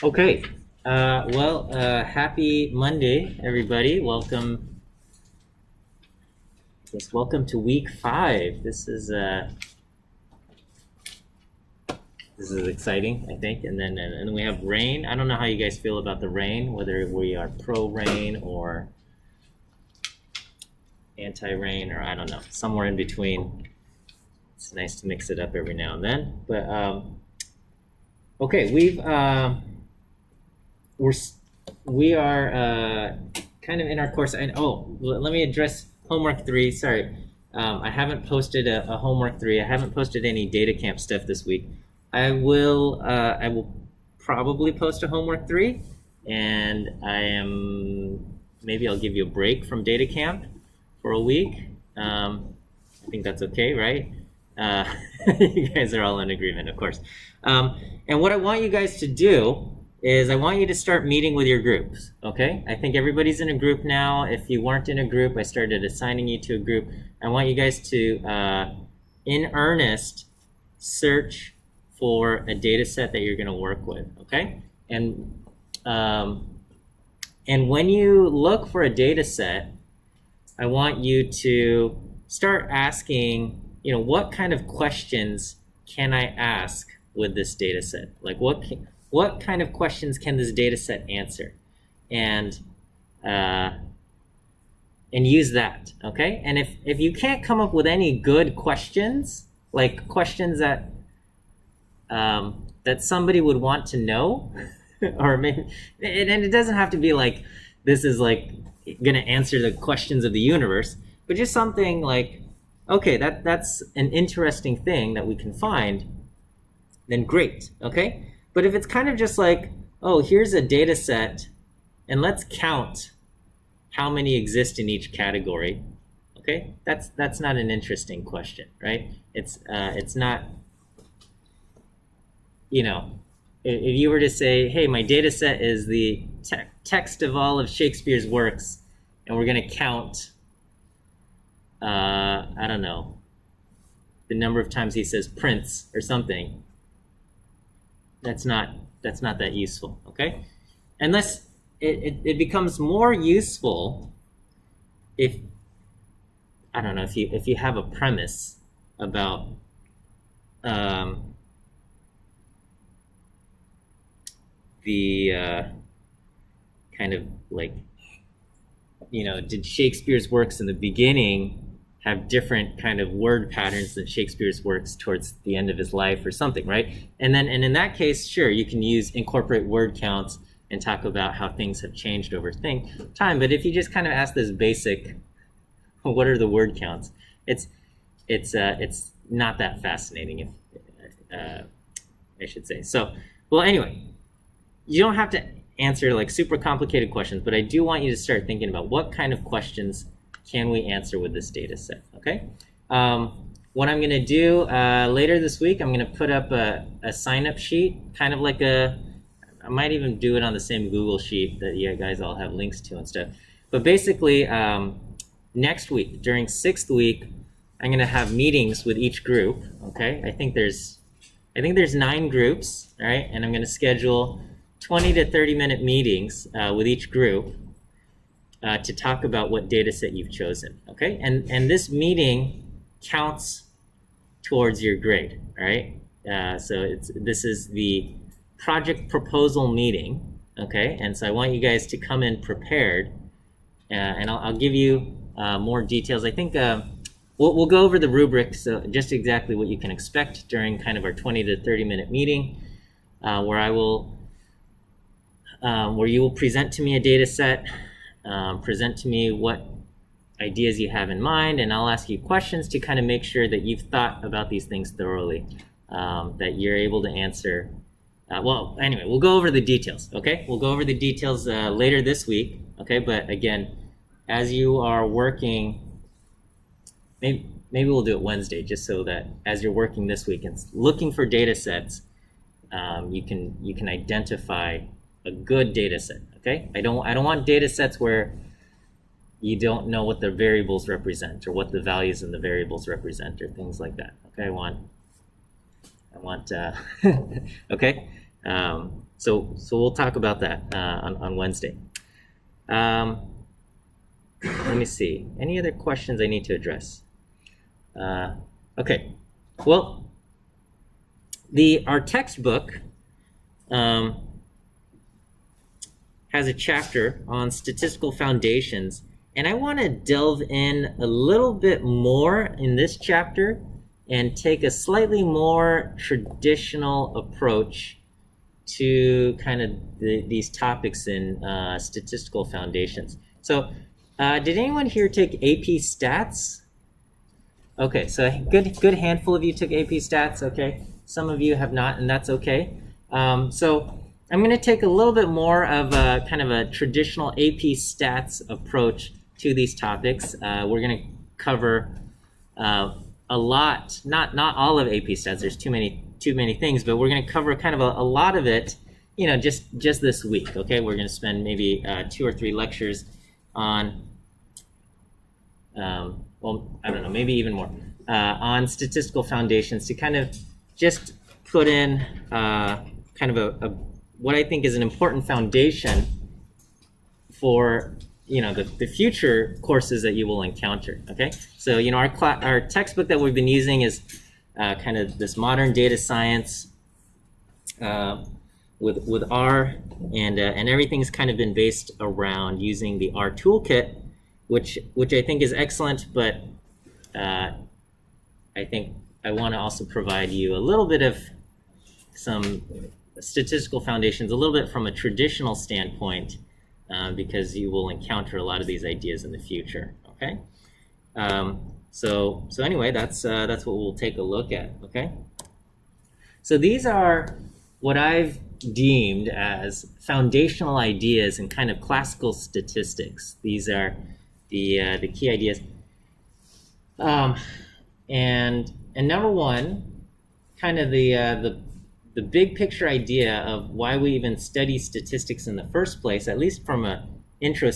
Okay. Happy Monday, everybody. Welcome to week 5. This is exciting, I think. And then we have rain. I don't know how you guys feel about the rain, whether we are pro rain or anti rain, or I don't know, somewhere in between. It's nice to mix it up every now and then. But okay, we are kind of in our course. Let me address homework 3. Sorry, I haven't posted a homework 3. I haven't posted any data camp stuff this week. I will probably post a homework 3, and maybe I'll give you a break from data camp for a week. I think that's okay, right? You guys are all in agreement, of course. And what I want you guys to do is I want you to start meeting with your groups, okay? I think everybody's in a group now. If you weren't in a group, I started assigning you to a group. I want you guys to, in earnest, search for a data set that you're going to work with, okay? And when you look for a data set, I want you to start asking, what kind of questions can I ask with this data set? Like what kind of questions can this data set answer? And use that, okay? And if you can't come up with any good questions, like questions that that somebody would want to know, or maybe, and it doesn't have to be like this is like gonna answer the questions of the universe, but just something like, okay, that's an interesting thing that we can find, then great, okay? But if it's kind of just like, oh, here's a data set, and let's count how many exist in each category, okay? That's not an interesting question, right? It's not, if you were to say, hey, my data set is the text of all of Shakespeare's works, and we're going to count, I don't know, the number of times he says prince or something, that's not that useful, okay? Unless it becomes more useful if, I don't know, if you have a premise about the kind of like, did Shakespeare's works in the beginning have different kind of word patterns than Shakespeare's works towards the end of his life or something, right? And in that case, sure, you can incorporate word counts and talk about how things have changed over time. But if you just kind of ask this basic, what are the word counts? It's not that fascinating, if I should say. So, well, anyway, you don't have to answer like super complicated questions, but I do want you to start thinking about what kind of questions can we answer with this data set, okay? What I'm going to do later this week, I'm going to put up a sign-up sheet, kind of like I might even do it on the same Google sheet that you guys all have links to and stuff. But basically, next week, during 6th week, I'm going to have meetings with each group, okay? I think there's 9 groups, all right? And I'm going to schedule 20 to 30-minute meetings with each group to talk about what data set you've chosen, okay? And this meeting counts towards your grade, all right? So this is the project proposal meeting, okay? And so I want you guys to come in prepared, and I'll give you more details. I think we'll go over the rubric, so just exactly what you can expect during kind of our 20 to 30-minute meeting, where you will present to me a data set, present to me what ideas you have in mind, and I'll ask you questions to kind of make sure that you've thought about these things thoroughly, that you're able to answer. Well, anyway, we'll go over the details, okay? We'll go over the details later this week, okay? But again, as you are working, maybe we'll do it Wednesday, just so that as you're working this week and looking for data sets, you can identify a good data set, okay? I don't want data sets where you don't know what the variables represent or what the values in the variables represent or things like that, okay? I want okay? So we'll talk about that on Wednesday. Let me see. Any other questions I need to address? Okay. Well, our textbook has a chapter on statistical foundations, and I want to delve in a little bit more in this chapter and take a slightly more traditional approach to kind of these topics in statistical foundations. So did anyone here take AP Stats? Okay, so a good handful of you took AP Stats, okay? Some of you have not, and that's okay. So I'm going to take a little bit more of a kind of a traditional AP Stats approach to these topics. We're going to cover a lot, not all of AP Stats. There's too many things, but we're going to cover kind of a lot of it, just this week. Okay, we're going to spend maybe 2 or 3 lectures on, well, I don't know, maybe even more on statistical foundations to kind of just put in kind of a what I think is an important foundation for the future courses that you will encounter. Okay, so our textbook that we've been using is kind of this modern data science with R, and everything's kind of been based around using the R toolkit, which I think is excellent, but I think I want to also provide you a little bit of some statistical foundations, a little bit from a traditional standpoint, because you will encounter a lot of these ideas in the future. Okay, so anyway, that's what we'll take a look at. Okay, so these are what I've deemed as foundational ideas in kind of classical statistics. These are the key ideas, and number one, kind of the big picture idea of why we even study statistics in the first place, at least from an intro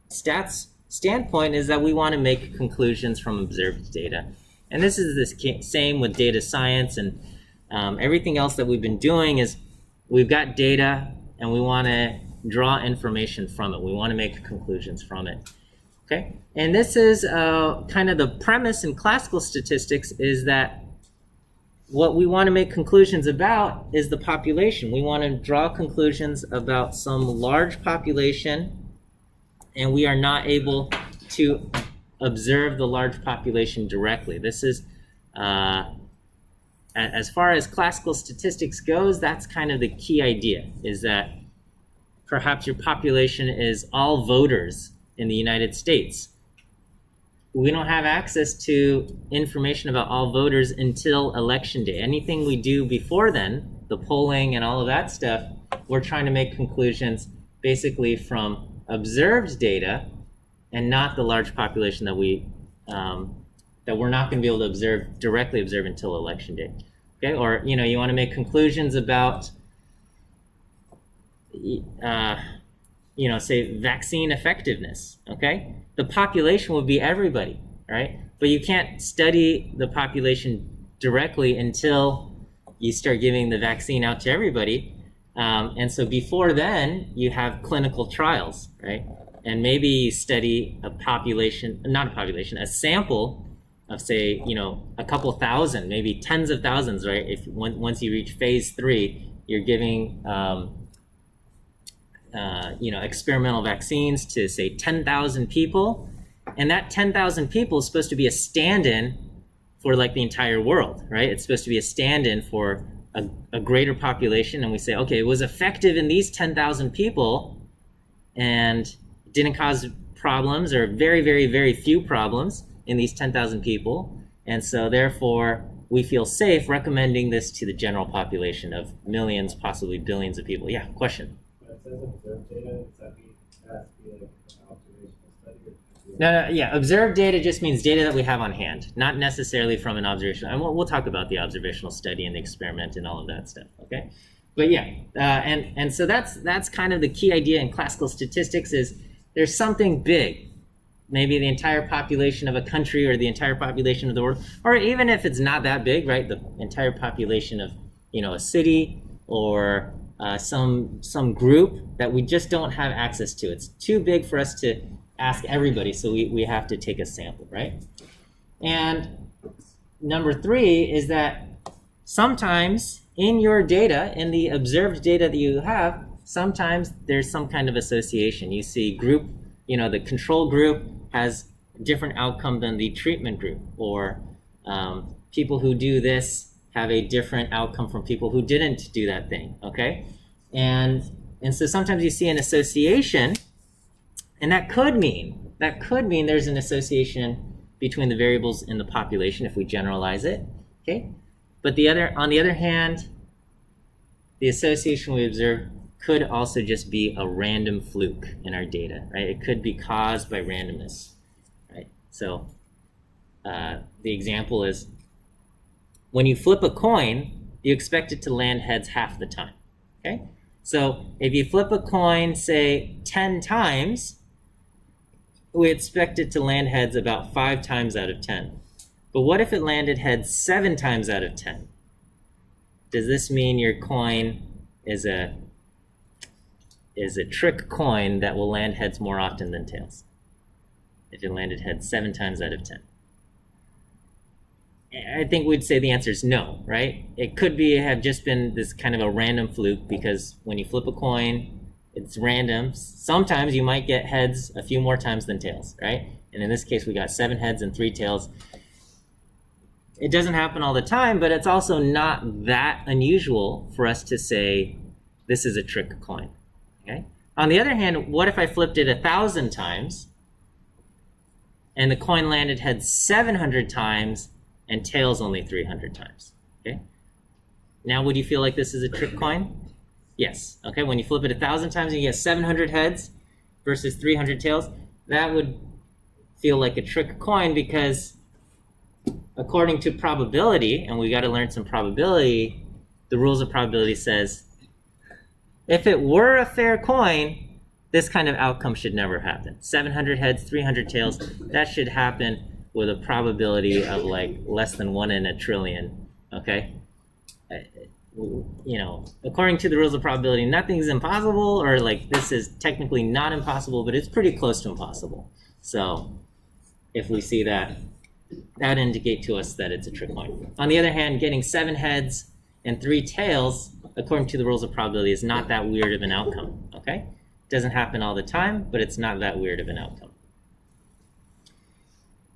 stats standpoint, is that we want to make conclusions from observed data. And this is the same with data science and everything else that we've been doing. Is we've got data and we want to draw information from it. We want to make conclusions from it. Okay, and this is kind of the premise in classical statistics, is that what we want to make conclusions about is the population. We want to draw conclusions about some large population, and we are not able to observe the large population directly. This is, as far as classical statistics goes, that's kind of the key idea, is that perhaps your population is all voters in the United States. We don't have access to information about all voters until election day. Anything we do before then, the polling and all of that stuff, we're trying to make conclusions basically from observed data and not the large population that we're not going to be able to directly observe until election day. Okay, or you want to make conclusions about say vaccine effectiveness. Okay, the population would be everybody, right? But you can't study the population directly until you start giving the vaccine out to everybody. And so before then, you have clinical trials, right? And maybe you study a sample of, say, a couple thousand, maybe tens of thousands, right? Once you reach phase 3, you're giving experimental vaccines to, say, 10,000 people, and that 10,000 people is supposed to be a stand-in for like the entire world, right? It's supposed to be a stand-in for a greater population, and we say, okay, it was effective in these 10,000 people and didn't cause problems, or very, very, very few problems in these 10,000 people, and so therefore we feel safe recommending this to the general population of millions, possibly billions of people. Yeah, question? It says observed data. Does that mean it has to be like an observational study? No, yeah. Observed data just means data that we have on hand, not necessarily from an observational. And we'll talk about the observational study and the experiment and all of that stuff. Okay, but yeah, and so that's kind of the key idea in classical statistics, is there's something big, maybe the entire population of a country or the entire population of the world, or even if it's not that big, right? The entire population of a city, or some group that we just don't have access to. It's too big for us to ask everybody, so we have to take a sample, right? And number 3 is that sometimes in your data, in the observed data that you have, sometimes there's some kind of association. You see group, the control group has a different outcome than the treatment group, or people who do this have a different outcome from people who didn't do that thing, okay? And so sometimes you see an association, and that could mean there's an association between the variables in the population if we generalize it, okay? But on the other hand, the association we observe could also just be a random fluke in our data, right? It could be caused by randomness, right? So the example is, when you flip a coin, you expect it to land heads half the time, okay? So if you flip a coin, say 10 times, we expect it to land heads about 5 times out of 10. But what if it landed heads 7 times out of 10? Does this mean your coin is a trick coin that will land heads more often than tails? If it landed heads 7 times out of 10. I think we'd say the answer is no, right? It could have just been this kind of a random fluke, because when you flip a coin, it's random. Sometimes you might get heads a few more times than tails, right? And in this case, we got 7 heads and 3 tails. It doesn't happen all the time, but it's also not that unusual for us to say this is a trick coin, okay? On the other hand, what if I flipped it 1,000 times and the coin landed heads 700 times and tails only 300 times, okay? Now, would you feel like this is a trick coin? Yes, okay? When you flip it 1,000 times and you get 700 heads versus 300 tails, that would feel like a trick coin, because according to probability, and we got to learn some probability, the rules of probability says, if it were a fair coin, this kind of outcome should never happen. 700 heads, 300 tails, that should happen with a probability of like less than 1 in a trillion, okay? According to the rules of probability, nothing's impossible, or like this is technically not impossible, but it's pretty close to impossible. So if we see that, that would indicate to us that it's a trick coin. On the other hand, getting 7 heads and 3 tails, according to the rules of probability, is not that weird of an outcome, okay? It doesn't happen all the time, but it's not that weird of an outcome.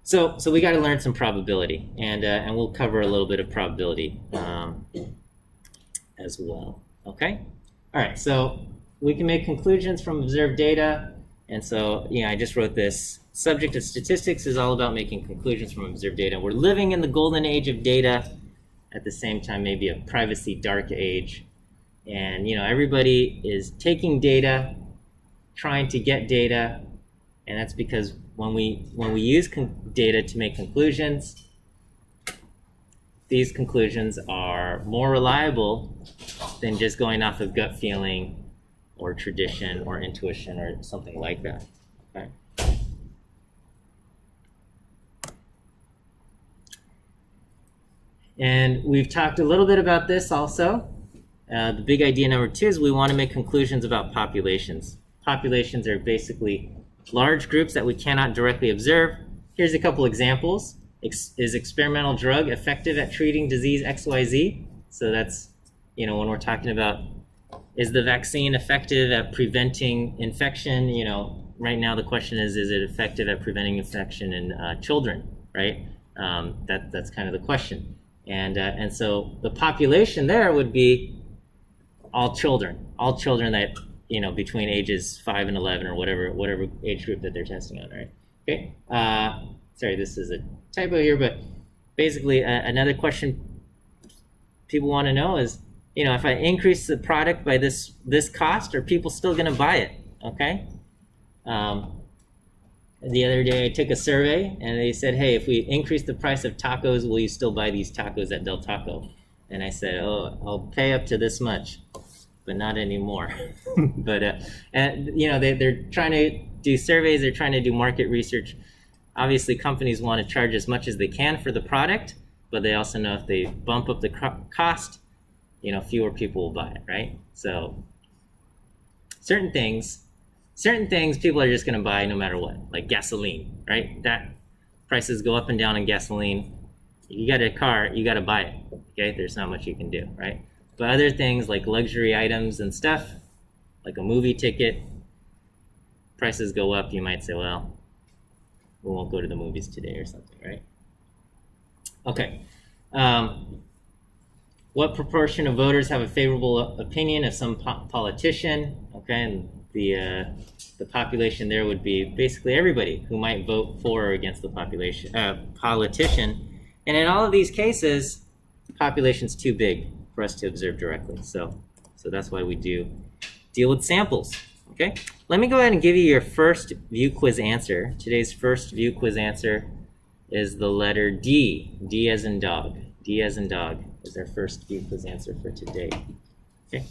So we got to learn some probability, and we'll cover a little bit of probability as well, okay? All right, so we can make conclusions from observed data, and so, I just wrote this. Subject of statistics is all about making conclusions from observed data. We're living in the golden age of data, at the same time maybe a privacy dark age, and everybody is taking data, trying to get data, and that's because when we use data to make conclusions, these conclusions are more reliable than just going off of gut feeling or tradition or intuition or something like that, okay? And we've talked a little bit about this also. The big idea number 2 is we want to make conclusions about populations. Populations are basically large groups that we cannot directly observe. Here's a couple examples. Is experimental drug effective at treating disease XYZ? So that's, when we're talking about, is the vaccine effective at preventing infection? Right now the question is it effective at preventing infection in children, right? That's kind of the question. And so the population there would be all children that, between ages 5 and 11 or whatever age group that they're testing on, right? Okay. Sorry, this is a typo here, but basically another question people want to know is, if I increase the product by this cost, are people still going to buy it? Okay. The other day I took a survey and they said, hey, if we increase the price of tacos, will you still buy these tacos at Del Taco? And I said, oh, I'll pay up to this much, but not anymore. But they're trying to do surveys, they're trying to do market research. Obviously, companies want to charge as much as they can for the product, but they also know if they bump up the cost, fewer people will buy it, right? So certain things people are just going to buy no matter what, like gasoline, right? That prices go up and down in gasoline. You got a car, you got to buy it. Okay, there's not much you can do, right? But other things like luxury items and stuff, like a movie ticket, prices go up. You might say, well, we won't go to the movies today or something, right? Okay. What proportion of voters have a favorable opinion of some politician? Okay, and the population there would be basically everybody who might vote for or against the politician. And in all of these cases, the population's too big for us to observe directly. So that's why we do deal with samples. Okay, let me go ahead and give you your first view quiz answer. Today's first view quiz answer is the letter D. D as in dog. D as in dog is our first view quiz answer for today. Okay.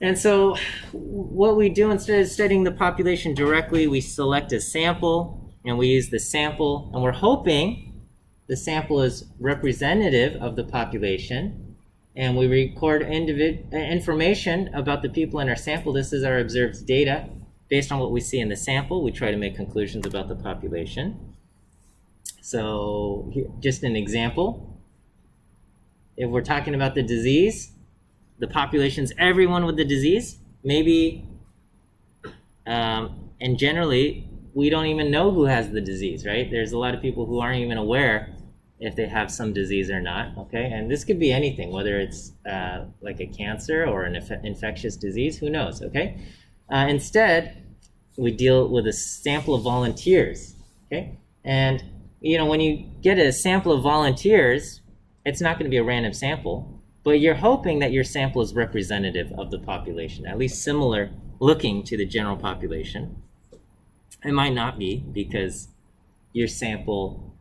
And so what we do, instead of studying the population directly, we select a sample and we use the sample, and we're hoping the sample is representative of the population, and we record information about the people in our sample. This is our observed data. Based on what we see in the sample, we try to make conclusions about the population. So just an example, if we're talking about the disease, the population's everyone with the disease, maybe, and generally, we don't even know who has the disease, right? There's a lot of people who aren't even aware if they have some disease or not, okay? And this could be anything, whether it's like a cancer or an infectious disease, who knows, okay? Instead, we deal with a sample of volunteers, okay? And, when you get a sample of volunteers, it's not going to be a random sample, but you're hoping that your sample is representative of the population, at least similar looking to the general population. It might not be, because your sample,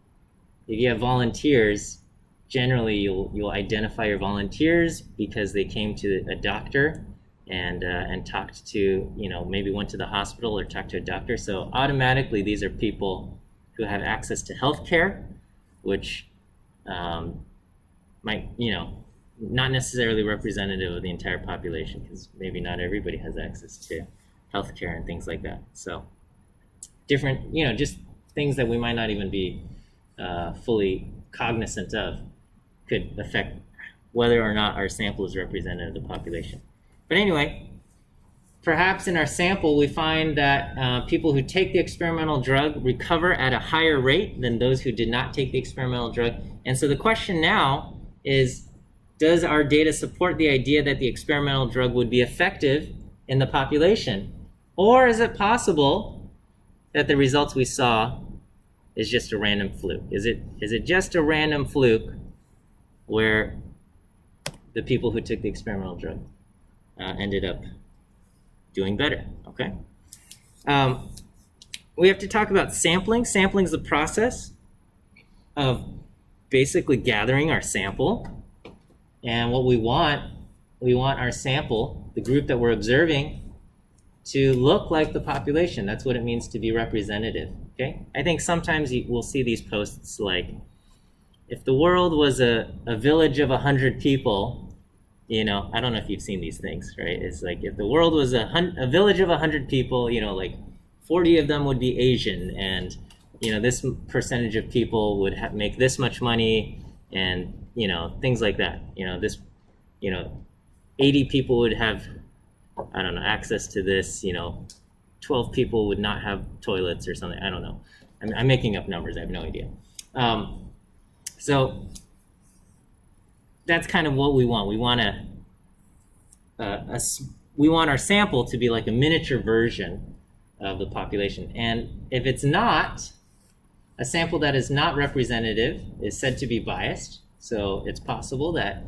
if you have volunteers, generally you'll identify your volunteers because they came to a doctor and talked to, maybe went to the hospital or talked to a doctor. So automatically these are people who have access to health care, which might, not necessarily representative of the entire population, because maybe not everybody has access to health care and things like that. So different, just things that we might not even be fully cognizant of could affect whether or not our sample is representative of the population. But anyway, perhaps in our sample we find that people who take the experimental drug recover at a higher rate than those who did not take the experimental drug. And so the question now is, does our data support the idea that the experimental drug would be effective in the population? Or is it possible that the results we saw is just a random fluke? Is it just a random fluke where the people who took the experimental drug ended up doing better? Okay. We have to talk about sampling. Sampling is the process of basically gathering our sample. And what we want our sample, the group that we're observing, to look like the population. That's what it means to be representative. Okay. I think sometimes we'll see these posts like, if the world was a village of 100 people, I don't know if you've seen these things, right? It's like, if the world was a village of 100 people, like 40 of them would be Asian, and this percentage of people would make this much money, and things like that. 80 people would have, I don't know, access to this. 12 people would not have toilets or something. I don't know. I'm making up numbers. I have no idea. So that's kind of what we want. We want we want our sample to be like a miniature version of the population. And if it's not, a sample that is not representative is said to be biased. So it's possible that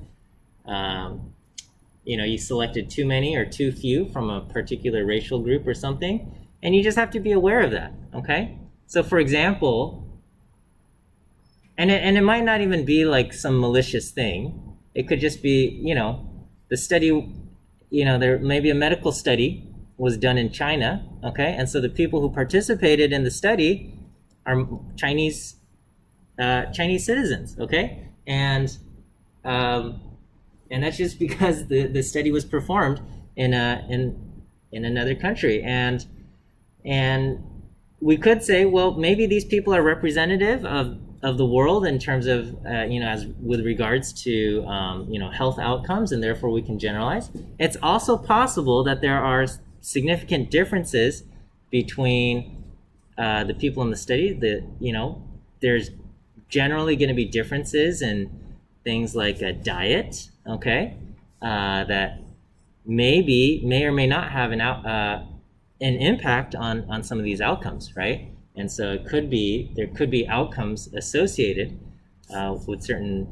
you selected too many or too few from a particular racial group or something, and you just have to be aware of that. Okay. So for example, and it might not even be like some malicious thing. It could just be, the study, there may be a medical study was done in China, okay? And so the people who participated in the study are Chinese citizens, okay? And And that's just because the study was performed in another country. And we could say, well, maybe these people are representative of the world in terms of, as with regards to, health outcomes, and therefore we can generalize. It's also possible that there are significant differences between the people in the study. There's generally going to be differences in things like a diet, okay, that may or may not have an impact on some of these outcomes, right? And so there could be outcomes associated with certain,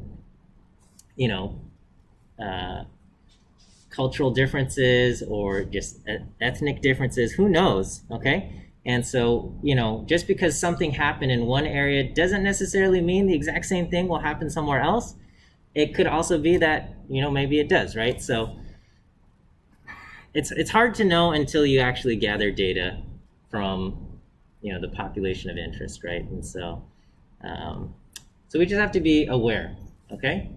cultural differences or just ethnic differences. Who knows? Okay. And so, just because something happened in one area doesn't necessarily mean the exact same thing will happen somewhere else. It could also be that, maybe it does, right? So it's hard to know until you actually gather data from, the population of interest, right? And so we just have to be aware, okay?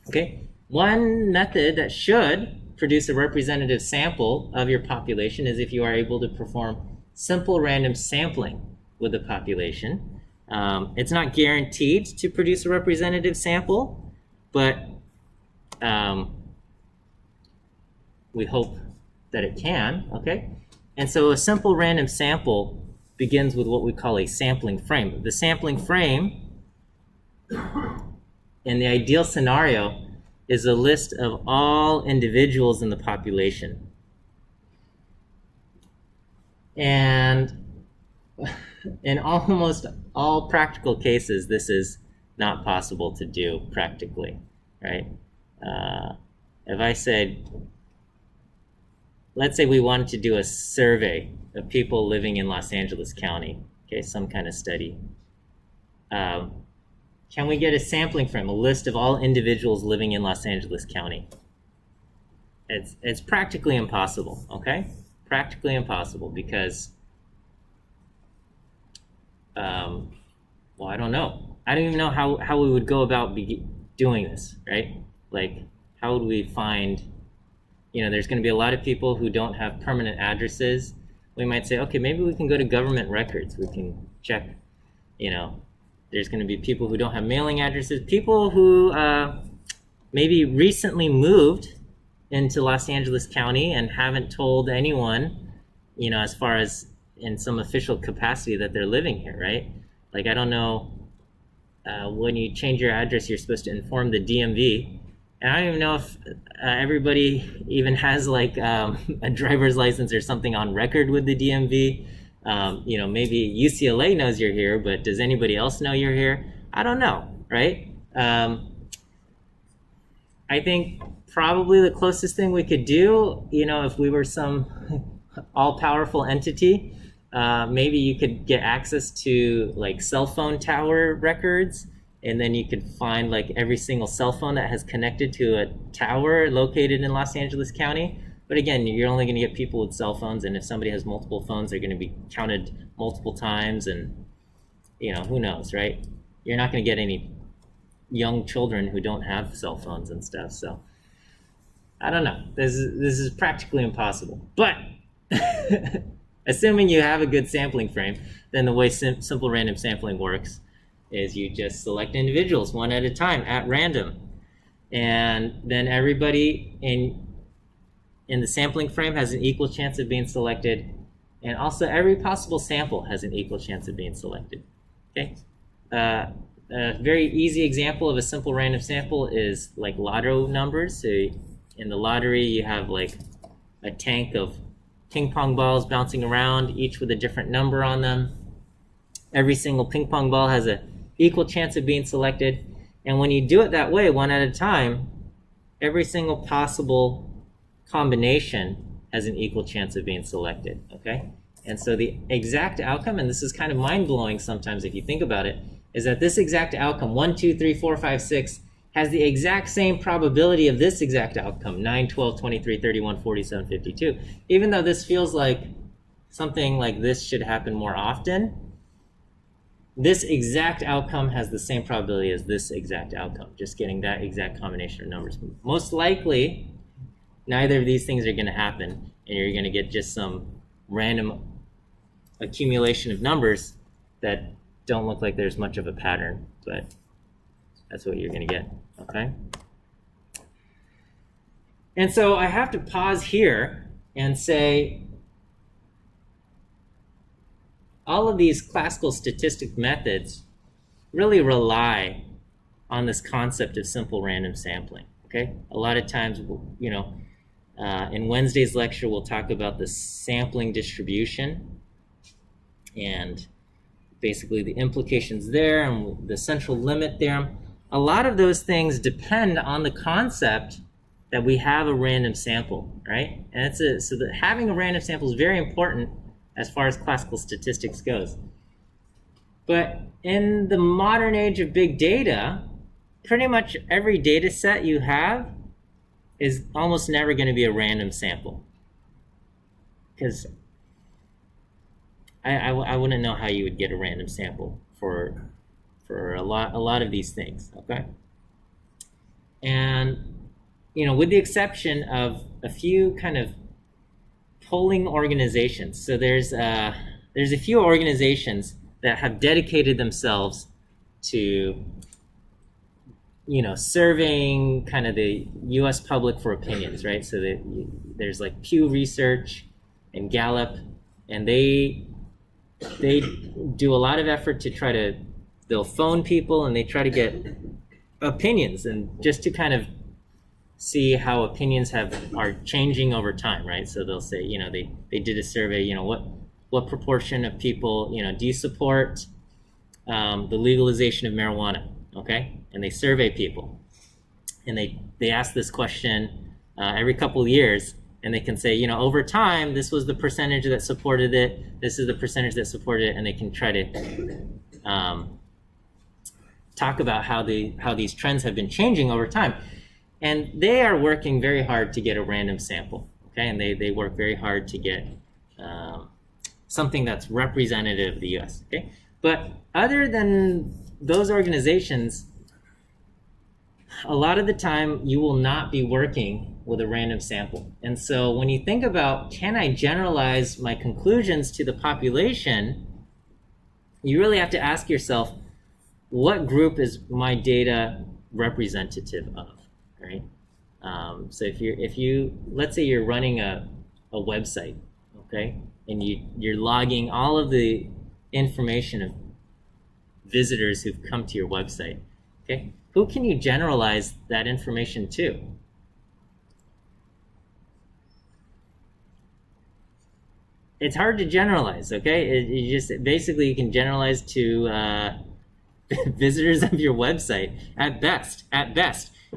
Okay. One method that should produce a representative sample of your population is if you are able to perform simple random sampling with the population. It's not guaranteed to produce a representative sample, but we hope that it can, okay? And so a simple random sample begins with what we call a sampling frame. The sampling frame, in the ideal scenario, is a list of all individuals in the population. And in almost all practical cases, this is not possible to do practically, right? If I said, let's say we wanted to do a survey of people living in Los Angeles County, okay, some kind of study. Can we get a sampling frame, a list of all individuals living in Los Angeles County? It's practically impossible, okay? Practically impossible because, I don't know. I don't even know how we would go about doing this, right? Like, how would we find, there's going to be a lot of people who don't have permanent addresses. We might say, okay, maybe we can go to government records. We can check, there's going to be people who don't have mailing addresses, people who maybe recently moved into Los Angeles County and haven't told anyone, as far as in some official capacity that they're living here, right? Like, I don't know, when you change your address, you're supposed to inform the DMV. And I don't even know if everybody even has like a driver's license or something on record with the DMV. Maybe UCLA knows you're here, but does anybody else know you're here? I don't know, right? I think probably the closest thing we could do, if we were some all-powerful entity, maybe you could get access to like cell phone tower records, and then you could find like every single cell phone that has connected to a tower located in Los Angeles County. But again, you're only going to get people with cell phones, and if somebody has multiple phones, they're going to be counted multiple times, and who knows, right? You're not going to get any young children who don't have cell phones and stuff. So I don't know. This is practically impossible. But assuming you have a good sampling frame, then the way simple random sampling works is you just select individuals one at a time at random, and then everybody in the sampling frame has an equal chance of being selected, and also every possible sample has an equal chance of being selected. Okay. A very easy example of a simple random sample is like lotto numbers. So in the lottery, you have like a tank of ping pong balls bouncing around, each with a different number on them. Every single ping pong ball has an equal chance of being selected. And when you do it that way, one at a time, every single possible combination has an equal chance of being selected, okay? And so the exact outcome, and this is kind of mind-blowing sometimes if you think about it, is that this exact outcome, 1, 2, 3, 4, 5, 6, has the exact same probability of this exact outcome, 9, 12, 23, 31, 47, 52. Even though this feels like something like this should happen more often, this exact outcome has the same probability as this exact outcome, just getting that exact combination of numbers. Most likely, neither of these things are going to happen, and you're going to get just some random accumulation of numbers that don't look like there's much of a pattern, but that's what you're going to get, okay? And so I have to pause here and say, all of these classical statistic methods really rely on this concept of simple random sampling, okay? A lot of times, you know, in Wednesday's lecture, we'll talk about the sampling distribution and basically the implications there and the central limit theorem. A lot of those things depend on the concept that we have a random sample, right? And so that having a random sample is very important as far as classical statistics goes. But in the modern age of big data, pretty much every data set you have is almost never going to be a random sample. Because I wouldn't know how you would get a random sample for a lot of these things, okay? And you know, with the exception of a few kind of polling organizations. So there's a few organizations that have dedicated themselves to, you know, surveying kind of the U.S. public for opinions, right? So there's like Pew Research and Gallup, and they do a lot of effort to try to, they'll phone people and they try to get opinions, and just to kind of see how opinions are changing over time, right? So they'll say, you know, they did a survey, you know, what proportion of people, you know, do you support the legalization of marijuana, okay? And they survey people, and they ask this question every couple of years, and they can say, you know, over time, this was the percentage that supported it, this is the percentage that supported it, and they can try to talk about how these trends have been changing over time. And they are working very hard to get a random sample, okay? And they work very hard to get something that's representative of the US, okay? But other than those organizations, a lot of the time you will not be working with a random sample. And so when you think about, can I generalize my conclusions to the population, you really have to ask yourself, what group is my data representative of? Right. So if you let's say you're running a website, okay, and you're logging all of the information of visitors who've come to your website, okay, who can you generalize that information to? It's hard to generalize, okay? You just basically you can generalize to visitors of your website at best.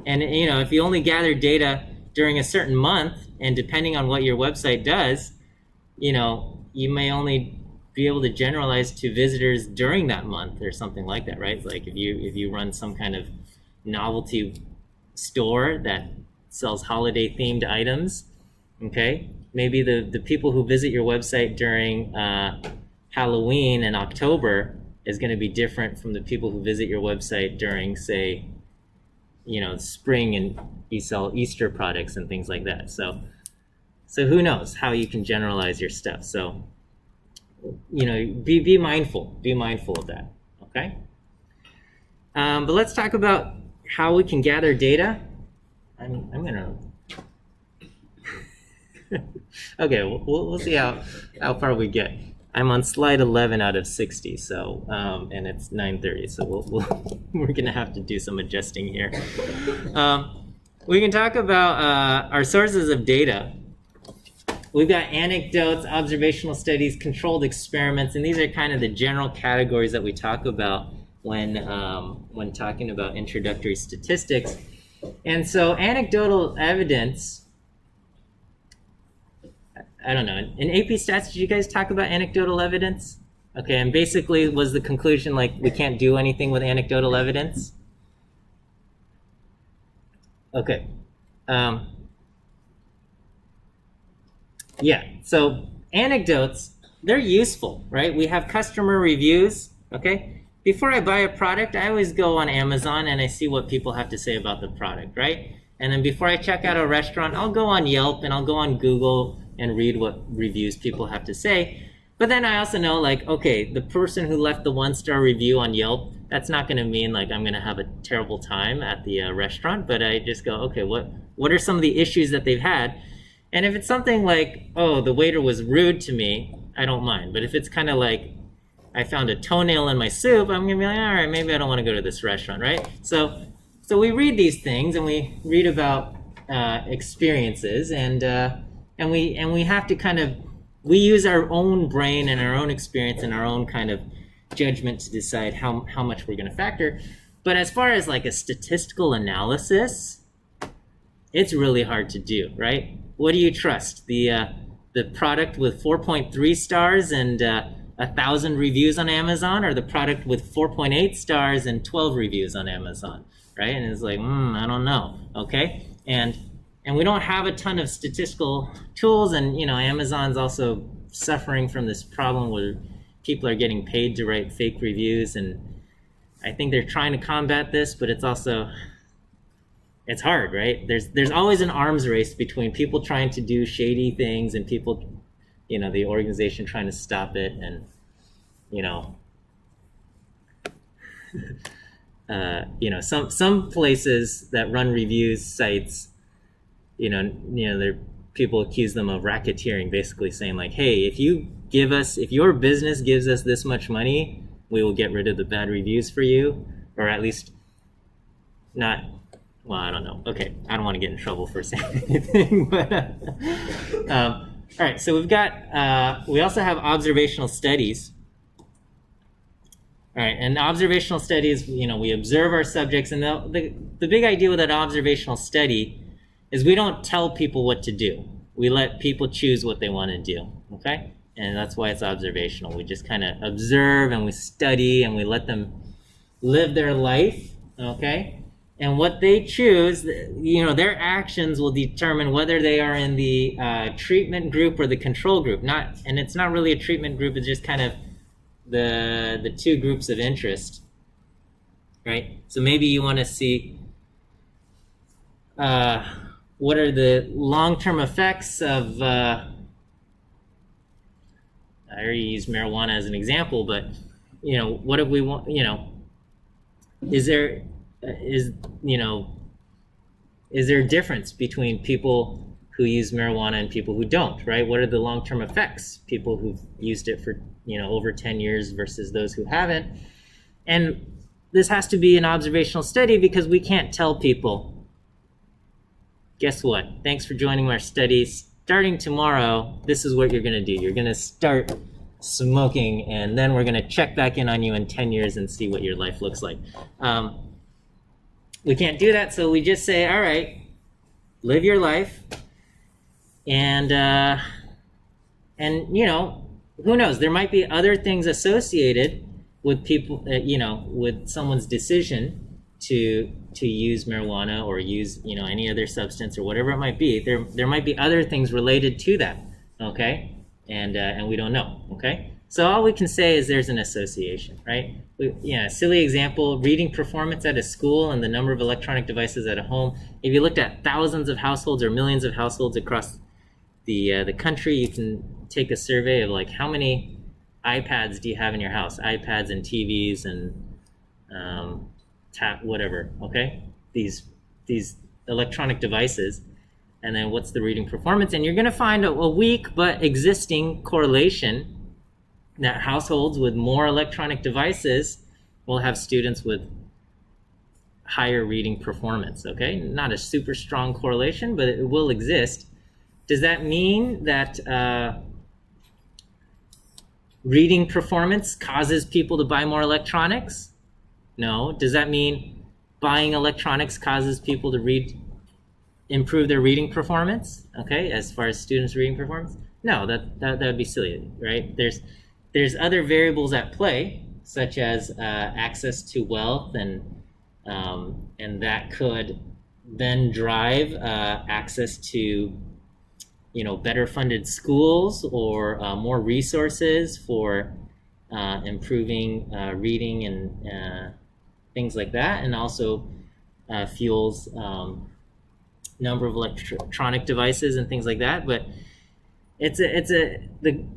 And you know, if you only gather data during a certain month, and depending on what your website does, you know, you may only be able to generalize to visitors during that month or something like that, right? Like if you run some kind of novelty store that sells holiday themed items, okay, maybe the people who visit your website during Halloween in October is going to be different from the people who visit your website during, say, you know, spring, and you sell Easter products and things like that. So who knows how you can generalize your stuff. So, you know, be mindful of that, okay? But let's talk about how we can gather data. I'm gonna, okay, we'll see how far we get. I'm on slide 11 out of 60, so and it's 9:30, so we're gonna have to do some adjusting here. We can talk about our sources of data. We've got anecdotes, observational studies, controlled experiments, and these are kind of the general categories that we talk about when talking about introductory statistics. And so anecdotal evidence, I don't know, in AP Stats, did you guys talk about anecdotal evidence? Okay, and basically was the conclusion like we can't do anything with anecdotal evidence? Okay. Yeah, so anecdotes, they're useful, right? We have customer reviews, okay? before I buy a product, I always go on Amazon and I see what people have to say about the product, right? And then before I check out a restaurant, I'll go on Yelp and I'll go on Google and read what reviews people have to say. But then I also know, like, okay, the person who left the 1-star review on Yelp, that's not going to mean like I'm going to have a terrible time at the restaurant. But I just go, okay, what are some of the issues that they've had? And if it's something like, oh, the waiter was rude to me, I don't mind. But if it's kind of like, I found a toenail in my soup, I'm gonna be like, all right, maybe I don't want to go to this restaurant, right? So we read these things and we read about experiences, and we have to kind of, we use our own brain and our own experience and our own kind of judgment to decide how much we're going to factor. But as far as like a statistical analysis, it's really hard to do, right? What do you trust? The product with 4.3 stars and 1,000 reviews on Amazon, or the product with 4.8 stars and 12 reviews on Amazon, right? And it's like, I don't know, okay? And we don't have a ton of statistical tools, and Amazon's also suffering from this problem where people are getting paid to write fake reviews, and I think they're trying to combat this, but it's hard, right? There's always an arms race between people trying to do shady things and people, the organization trying to stop it, and some places that run reviews sites, people accuse them of racketeering, basically saying like, hey, if your business gives us this much money, we will get rid of the bad reviews for you, or at least not. Well, I don't know. Okay, I don't want to get in trouble for saying anything, but all right. So we also have observational studies. All right, and observational studies, we observe our subjects, and the big idea with an observational study is we don't tell people what to do. We let people choose what they want to do, okay? And that's why it's observational. We just kind of observe and we study and we let them live their life, okay? And what they choose, their actions will determine whether they are in the treatment group or the control group. And it's not really a treatment group, it's just kind of the two groups of interest, right? So maybe you want to see what are the long-term effects of, I already used marijuana as an example, but, what if we want, is there a difference between people who use marijuana and people who don't, right? What are the long-term effects? People who've used it for, over 10 years versus those who haven't. And this has to be an observational study because we can't tell people, guess what? Thanks for joining our study. Starting tomorrow, this is what you're going to do. You're going to start smoking, and then we're going to check back in on you in 10 years and see what your life looks like. We can't do that, so we just say, all right, live your life, and who knows? There might be other things associated with people, with someone's decision to use marijuana or use any other substance or whatever it might be. There might be other things related to that, okay? And we don't know, okay? So all we can say is there's an association, right? A silly example: reading performance at a school and the number of electronic devices at a home. If you looked at thousands of households or millions of households across the country, you can take a survey of like, how many iPads do you have in your house? iPads and TVs and whatever, okay? These electronic devices, and then what's the reading performance? And you're going to find a weak but existing correlation that households with more electronic devices will have students with higher reading performance, okay? Not a super strong correlation, but it will exist. Does that mean that reading performance causes people to buy more electronics? No. Does that mean buying electronics causes people to improve their reading performance? Okay, as far as students' reading performance? No, that would be silly, right? There's other variables at play, such as access to wealth, and that could then drive access to better funded schools or more resources for improving reading and things like that, and also fuels number of electronic devices and things like that. But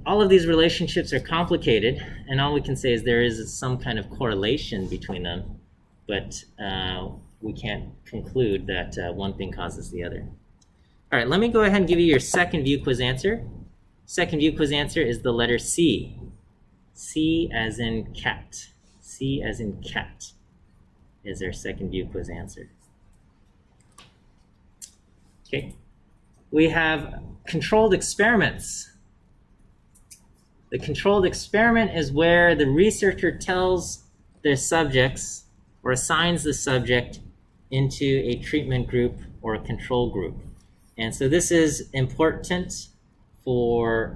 all of these relationships are complicated, and all we can say is there is some kind of correlation between them, but we can't conclude that one thing causes the other. All right, let me go ahead and give you your second view quiz answer. Second view quiz answer is the letter C. C as in cat. C as in cat is our second view quiz answer. Okay. We have controlled experiments. The controlled experiment is where the researcher tells their subjects or assigns the subject into a treatment group or a control group. And so this is important for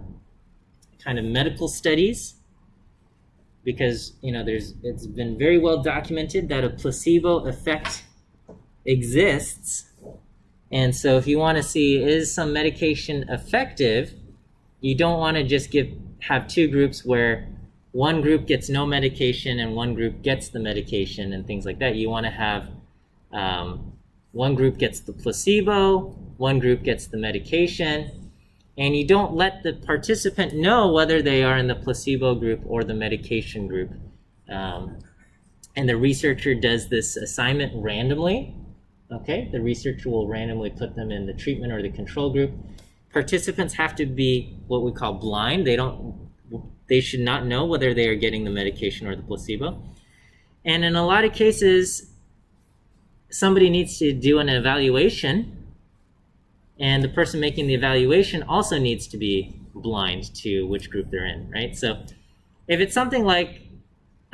kind of medical studies because, you know, it's been very well documented that a placebo effect exists. And so if you want to see, is some medication effective, you don't want to just have two groups where one group gets no medication and one group gets the medication and things like that. You want to have one group gets the placebo, one group gets the medication, and you don't let the participant know whether they are in the placebo group or the medication group. And the researcher does this assignment randomly. Okay, the researcher will randomly put them in the treatment or the control group. Participants have to be what we call blind. They should not know whether they are getting the medication or the placebo. And in a lot of cases, somebody needs to do an evaluation, and the person making the evaluation also needs to be blind to which group they're in, right? So if it's something like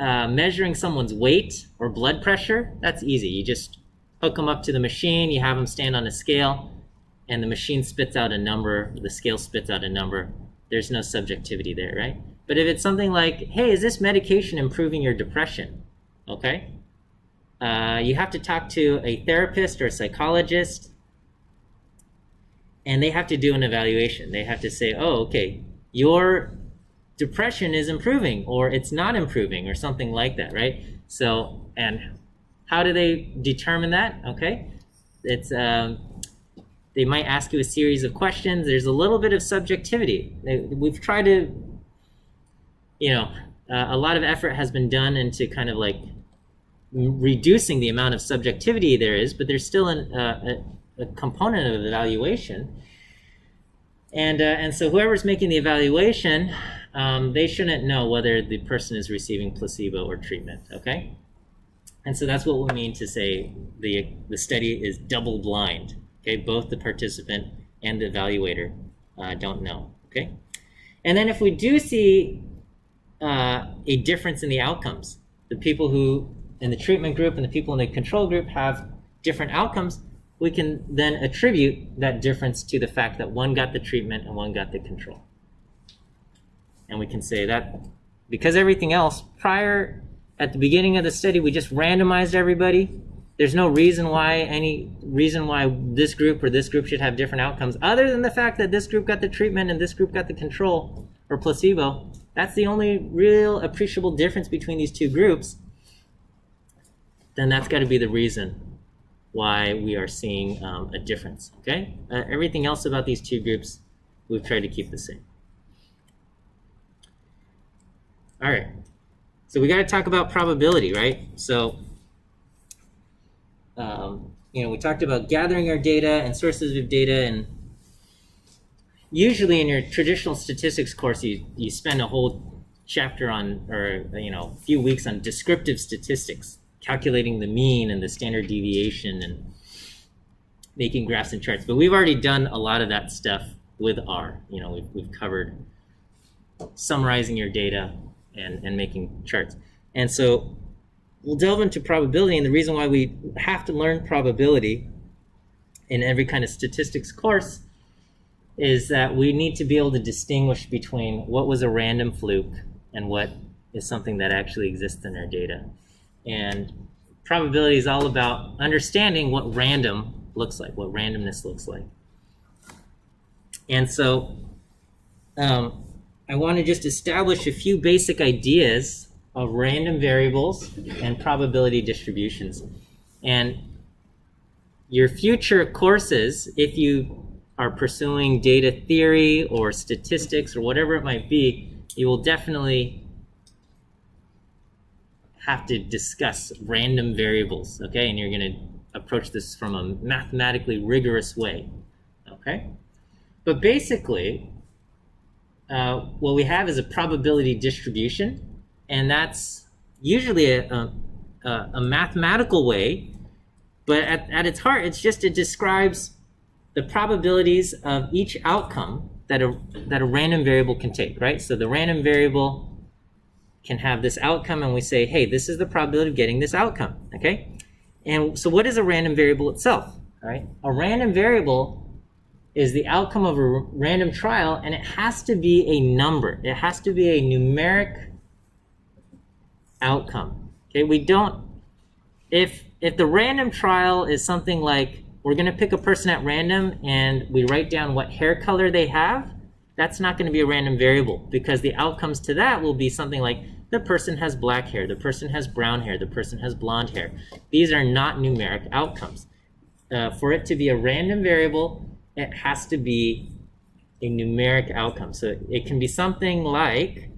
measuring someone's weight or blood pressure, that's easy. You just hook them up to the machine, you have them stand on a scale, and the machine spits out a number, the scale spits out a number. There's no subjectivity there, right? But if it's something like, hey, is this medication improving your depression? Okay. You have to talk to a therapist or a psychologist, and they have to do an evaluation. They have to say, oh, okay, your depression is improving, or it's not improving, or something like that, right? So, and how do they determine that? Okay, it's they might ask you a series of questions. There's a little bit of subjectivity. We've tried to, a lot of effort has been done into kind of like reducing the amount of subjectivity there is, but there's still a component of evaluation. And so whoever's making the evaluation, they shouldn't know whether the person is receiving placebo or treatment, okay? And so that's what we mean to say the study is double blind, okay? Both the participant and the evaluator don't know, okay? And then if we do see a difference in the outcomes, the people who in the treatment group and the people in the control group have different outcomes, we can then attribute that difference to the fact that one got the treatment and one got the control. And we can say that because everything else at the beginning of the study, we just randomized everybody. There's no reason why this group or this group should have different outcomes other than the fact that this group got the treatment and this group got the control or placebo. That's the only real appreciable difference between these two groups. Then that's got to be the reason why we are seeing a difference, okay? Everything else about these two groups, we've tried to keep the same. All right, so we got to talk about probability, right? So, we talked about gathering our data and sources of data, and usually in your traditional statistics course, you spend a whole chapter on, or a few weeks on descriptive statistics, calculating the mean and the standard deviation and making graphs and charts. But we've already done a lot of that stuff with R. We've covered summarizing your data and making charts. And so we'll delve into probability, and the reason why we have to learn probability in every kind of statistics course is that we need to be able to distinguish between what was a random fluke and what is something that actually exists in our data. And probability is all about understanding what random looks like, what randomness looks like. And so I want to just establish a few basic ideas of random variables and probability distributions. And your future courses, if you are pursuing data theory or statistics or whatever it might be, you will definitely have to discuss random variables, okay? And you're going to approach this from a mathematically rigorous way, okay? But basically, what we have is a probability distribution, and that's usually a mathematical way, but at its heart, it describes the probabilities of each outcome that a random variable can take, right? So the random variable can have this outcome, and we say, hey, this is the probability of getting this outcome, okay? And so what is a random variable itself, all right? A random variable is the outcome of a random trial, and it has to be a number. It has to be a numeric outcome, okay? We don't, if the random trial is something like, we're gonna pick a person at random and we write down what hair color they have, that's not gonna be a random variable, because the outcomes to that will be something like, the person has black hair, the person has brown hair, the person has blonde hair. These are not numeric outcomes. For it to be a random variable, it has to be a numeric outcome. So it can be something like,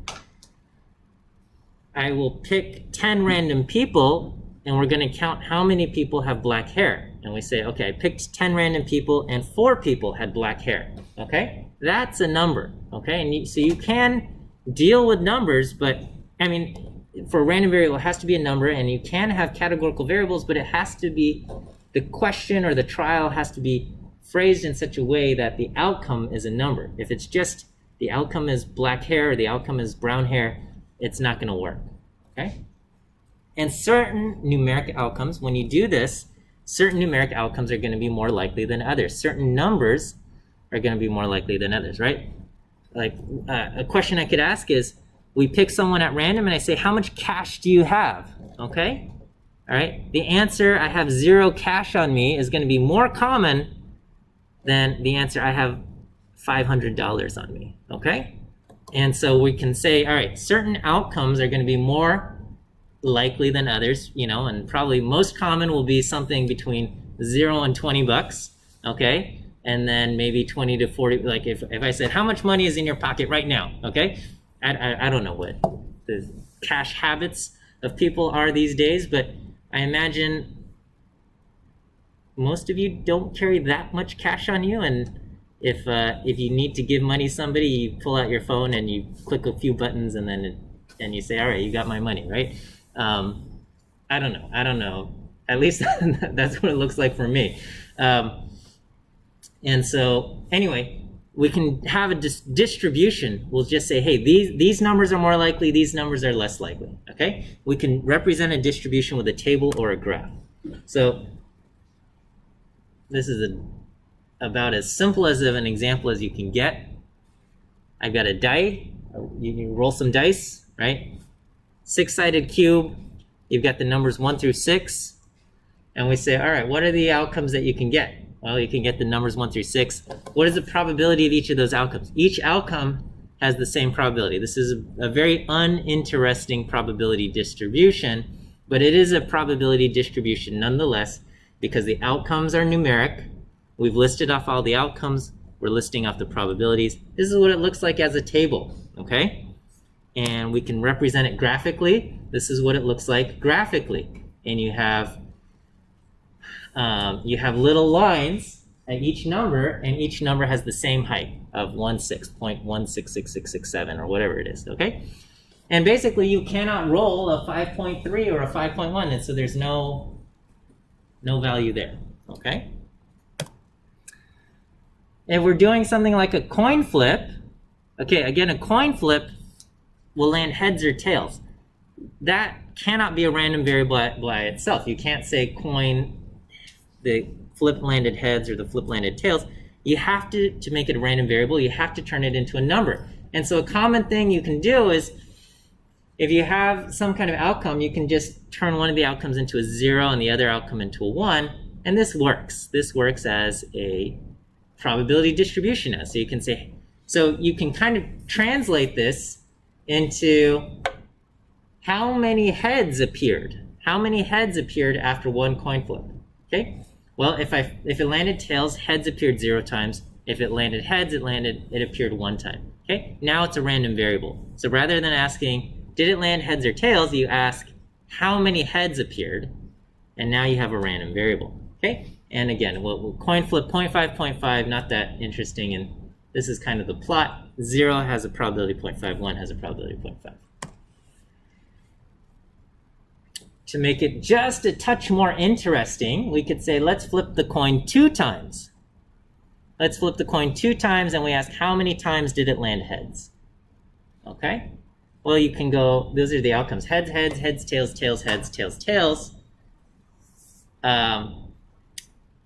I will pick 10 random people and we're going to count how many people have black hair. And we say, okay, I picked 10 random people and 4 people had black hair, okay? That's a number, okay? And so you can deal with numbers, but I mean, for a random variable, it has to be a number, and you can have categorical variables, but it has to be, the question or the trial has to be phrased in such a way that the outcome is a number. If it's just the outcome is black hair or the outcome is brown hair, it's not going to work, okay? And certain numeric outcomes, when you do this, certain numeric outcomes are going to be more likely than others. Certain numbers are going to be more likely than others, right? Like a question I could ask is, we pick someone at random and I say, how much cash do you have? Okay? All right? The answer, I have 0 cash on me, is going to be more common than the answer, I have $500 on me. Okay? And so we can say, all right, certain outcomes are going to be more likely than others, you know, and probably most common will be something between 0 and 20 bucks. Okay? And then maybe 20 to 40, like if I said, how much money is in your pocket right now? Okay? I don't know what the cash habits of people are these days, but I imagine most of you don't carry that much cash on you, and if you need to give money to somebody, you pull out your phone and you click a few buttons and then you say, all right, you got my money, right? I don't know. At least that's what it looks like for me. And so anyway, we can have a distribution. We'll just say, hey, these numbers are more likely, these numbers are less likely, okay? We can represent a distribution with a table or a graph. So this is about as simple as of an example as you can get. I've got a die. You roll some dice, right? 6-sided cube. You've got the numbers 1 through 6. And we say, all right, what are the outcomes that you can get? Well, you can get the numbers 1 through 6. What is the probability of each of those outcomes? Each outcome has the same probability. This is a very uninteresting probability distribution, but it is a probability distribution nonetheless, because the outcomes are numeric. We've listed off all the outcomes. We're listing off the probabilities. This is what it looks like as a table, okay? And we can represent it graphically. This is what it looks like graphically. And you have little lines at each number, and each number has the same height of 16.1666667 or whatever it is, okay? And basically, you cannot roll a 5.3 or a 5.1, and so there's no value there, okay? If we're doing something like a coin flip, okay, again, a coin flip will land heads or tails. That cannot be a random variable by itself. You can't say coin, the flip landed heads or the flip landed tails. You have to make it a random variable, you have to turn it into a number. And so a common thing you can do is, if you have some kind of outcome, you can just turn one of the outcomes into a 0 and the other outcome into a 1, and this works. This works as a probability distribution now. So you can say, So you can kind of translate this into how many heads appeared. How many heads appeared after one coin flip? Okay. Well, if it landed tails, heads appeared 0 times. If it landed heads, it appeared 1 time. Okay. Now it's a random variable. So rather than asking, did it land heads or tails, you ask how many heads appeared, and now you have a random variable. Okay. And again, we'll coin flip 0.5, 0.5, not that interesting, and this is kind of the plot. 0 has a probability of 0.5, 1 has a probability of 0.5. To make it just a touch more interesting, we could say, let's flip the coin 2 times. Let's flip the coin 2 times, and we ask, how many times did it land heads? Okay? Well, you can go, those are the outcomes. Heads, heads, heads, tails, tails, heads, tails, tails.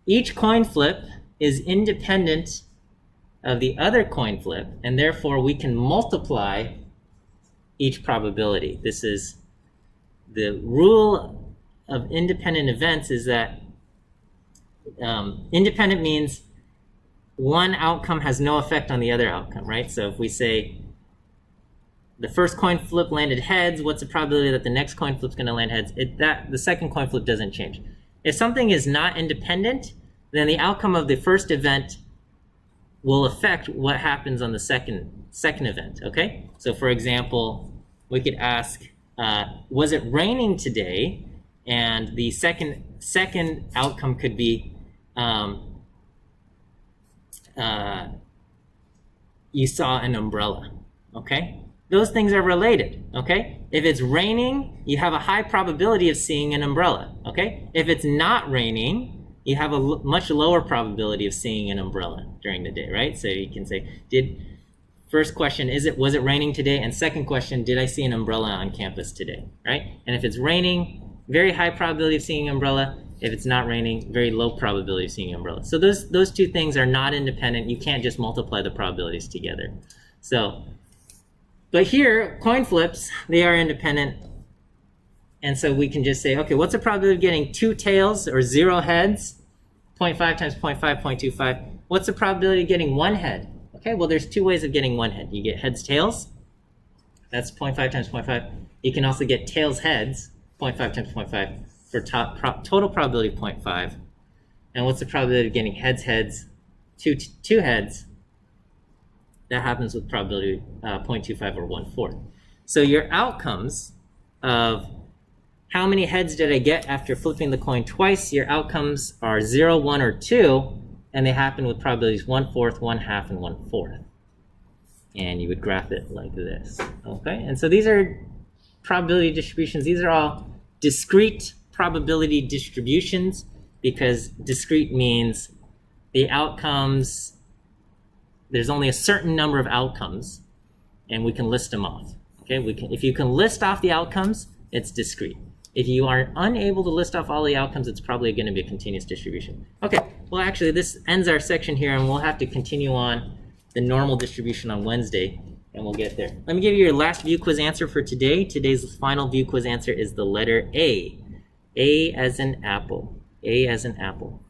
Each coin flip is independent of the other coin flip, and therefore we can multiply each probability. This is the rule of independent events, is that independent means one outcome has no effect on the other outcome, right? So if we say the first coin flip landed heads, what's the probability that the next coin flip is going to land heads? The second coin flip doesn't change. If something is not independent, then the outcome of the first event will affect what happens on the second event, okay? So for example, we could ask, was it raining today? And the second outcome could be, you saw an umbrella, okay? Those things are related, okay? If it's raining, you have a high probability of seeing an umbrella, okay? If it's not raining, you have a much lower probability of seeing an umbrella during the day, right? So you can say, first question, was it raining today? And second question, did I see an umbrella on campus today, right? And if it's raining, very high probability of seeing an umbrella. If it's not raining, very low probability of seeing an umbrella. So those two things are not independent. You can't just multiply the probabilities together. So, but here, coin flips, they are independent. And so we can just say, okay, what's the probability of getting 2 tails or 0 heads? 0.5 times 0.5, 0.25. What's the probability of getting 1 head? Okay, well, there's 2 ways of getting 1 head. You get heads, tails. That's 0.5 times 0.5. You can also get tails, heads, 0.5 times 0.5, for total probability of 0.5. And what's the probability of getting heads, heads, 2 heads? That happens with probability 0.25 or 1/4. So your outcomes of how many heads did I get after flipping the coin twice, your outcomes are 0, 1, or 2, and they happen with probabilities 1/4, 1/2, and 1/4. And you would graph it like this, okay? And so these are probability distributions. These are all discrete probability distributions, because discrete means the outcomes, there's only a certain number of outcomes, and we can list them off, okay? If you can list off the outcomes, it's discrete. If you are unable to list off all the outcomes, it's probably going to be a continuous distribution. Okay, well, actually, this ends our section here, and we'll have to continue on the normal distribution on Wednesday, and we'll get there. Let me give you your last view quiz answer for today. Today's final view quiz answer is the letter A. A as in apple. A as in apple.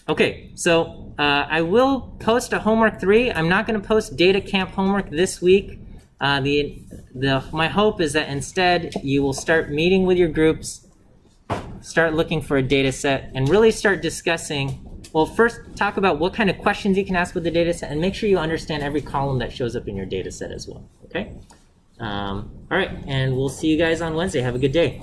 Okay, so I will post a homework 3. I'm not going to post data camp homework this week. My hope is that instead you will start meeting with your groups, start looking for a data set, and really start discussing, well, first talk about what kind of questions you can ask with the data set, and make sure you understand every column that shows up in your data set as well, okay? All right, and we'll see you guys on Wednesday. Have a good day.